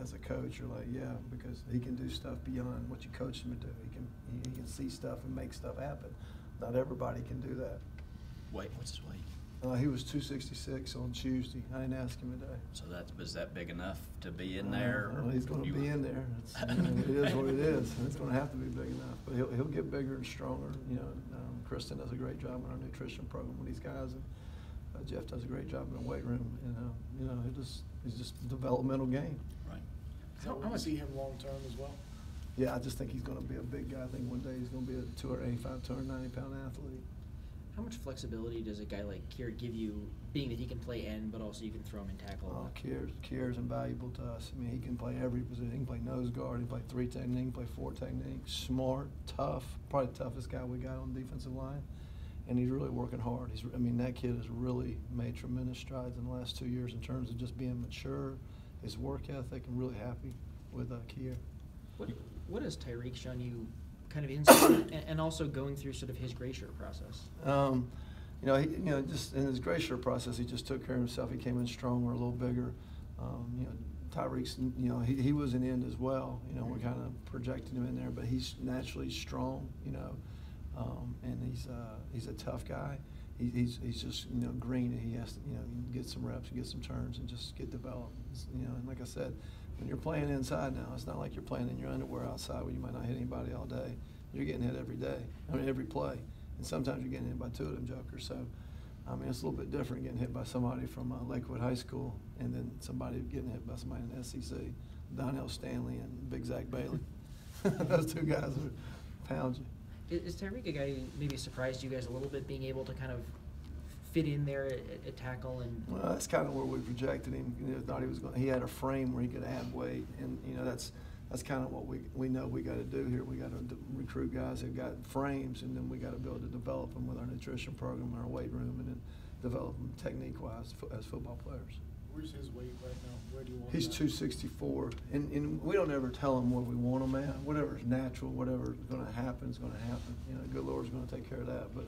as a coach, you're like, yeah, because he can do stuff beyond what you coach him to do. He can see stuff and make stuff happen. Not everybody can do that. Weight, what's his weight? He was 266 on Tuesday. I didn't ask him today. So was that big enough to be in there? He's going to be in there. It is what it is. It's going to have to be big enough. But he'll get bigger and stronger. Kristen does a great job in our nutrition program with these guys, and Jeff does a great job in the weight room. And it's just a developmental game. Right. So I want to see him long term as well. Yeah, I just think he's going to be a big guy. I think one day he's going to be a 285, 290-pound athlete. How much flexibility does a guy like Kier give you, being that he can play end, but also you can throw him and tackle? Kier's invaluable to us. I mean, he can play every position. He can play nose guard. He can play 3 technique. He can play 4 technique. Smart, tough. Probably the toughest guy we got on the defensive line. And he's really working hard. That kid has really made tremendous strides in the last 2 years in terms of just being mature, his work ethic. I'm really happy with Kier. What has Tyreek shown you kind of insight and also going through sort of his gray shirt process? Just in his gray shirt process, he just took care of himself. He came in stronger, a little bigger. Tyreek's, he was an end as well. We're kind of projecting him in there, but he's naturally strong, and he's a tough guy. He's just, green, and he has to, get some reps, get some turns, and just get developed. And like I said, when you're playing inside now, it's not like you're playing in your underwear outside where you might not hit anybody all day. You're getting hit every day, every play. And sometimes you're getting hit by 2 of them jokers. So, it's a little bit different getting hit by somebody from Lakewood High School and then somebody getting hit by somebody in the SEC, Donnell Stanley and Big Zach Bailey. Those 2 guys would pound you. Is Tyreek a guy who maybe surprised you guys a little bit, being able to kind of fit in there at tackle? And well, that's kind of where we projected him. Thought he was going. He had a frame where he could add weight, and that's kind of what we know we got to do here. We got to recruit guys who've got frames, and then we got to be able to develop them with our nutrition program, our weight room, and then develop them technique-wise as football players. Where's his weight right now? Where do you want him? He's 264, and we don't ever tell him where we want him at. Whatever's natural, whatever's going to happen is going to happen. The good Lord's going to take care of that. But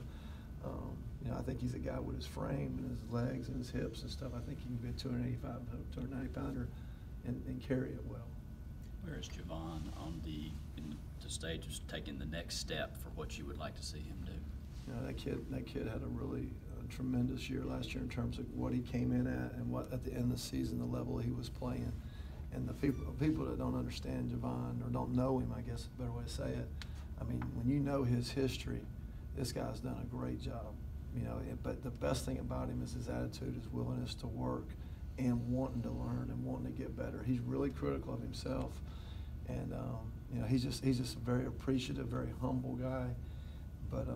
I think he's a guy with his frame and his legs and his hips and stuff. I think he can be a 285, 290 pounder and carry it well. Where is Javon in the stage of taking the next step for what you would like to see him do? That kid had a really tremendous year last year in terms of what he came in at and what at the end of the season the level he was playing. And the people that don't understand Javon or don't know him, I guess is a better way to say it. I mean, when you know his history, this guy's done a great job. But the best thing about him is his attitude, his willingness to work, and wanting to learn and wanting to get better. He's really critical of himself, and he's just a very appreciative, very humble guy. But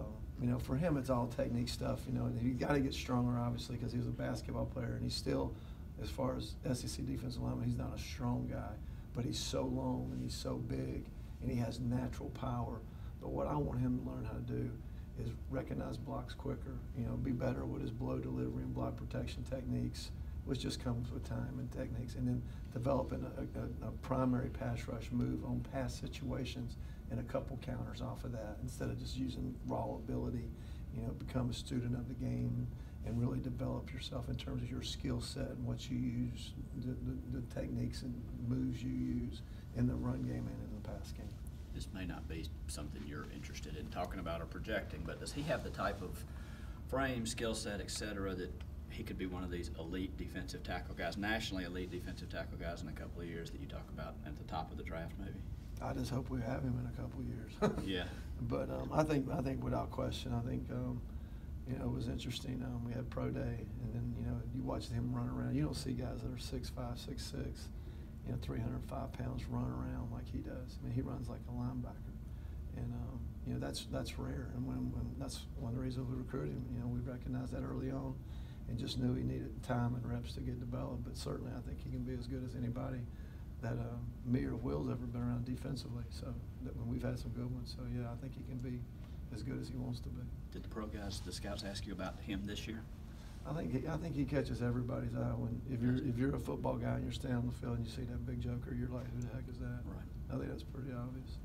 for him, it's all technique stuff. He got to get stronger, obviously, because he was a basketball player, and he's still, as far as SEC defensive lineman, he's not a strong guy, but he's so long and he's so big, and he has natural power. But what I want him to learn how to do is recognize blocks quicker, be better with his blow delivery and block protection techniques, which just comes with time and techniques, and then developing a primary pass rush move on pass situations and a couple counters off of that instead of just using raw ability. Become a student of the game and really develop yourself in terms of your skill set and what you use, the techniques and moves you use in the run game and in the pass game. This may not be something you're interested in talking about or projecting, but does he have the type of frame, skill set, et cetera, that he could be one of these elite defensive tackle guys, nationally elite defensive tackle guys in a couple of years that you talk about at the top of the draft maybe? I just hope we have him in a couple of years. Yeah. But I think without question, it was interesting. We had pro day, and then you watch him run around. You don't see guys that are 6'5", 6'6", 305 pounds run around like he does. I mean, he runs like a linebacker, and that's rare. And when that's one of the reasons we recruited him. We recognized that early on, and just knew he needed time and reps to get developed. But certainly, I think he can be as good as anybody that me or Will's ever been around defensively. So we've had some good ones. So yeah, I think he can be as good as he wants to be. Did the scouts ask you about him this year? I think he catches everybody's eye. If you're a football guy and you're standing on the field and you see that big joker, you're like, who the heck is that? Right. I think that's pretty obvious.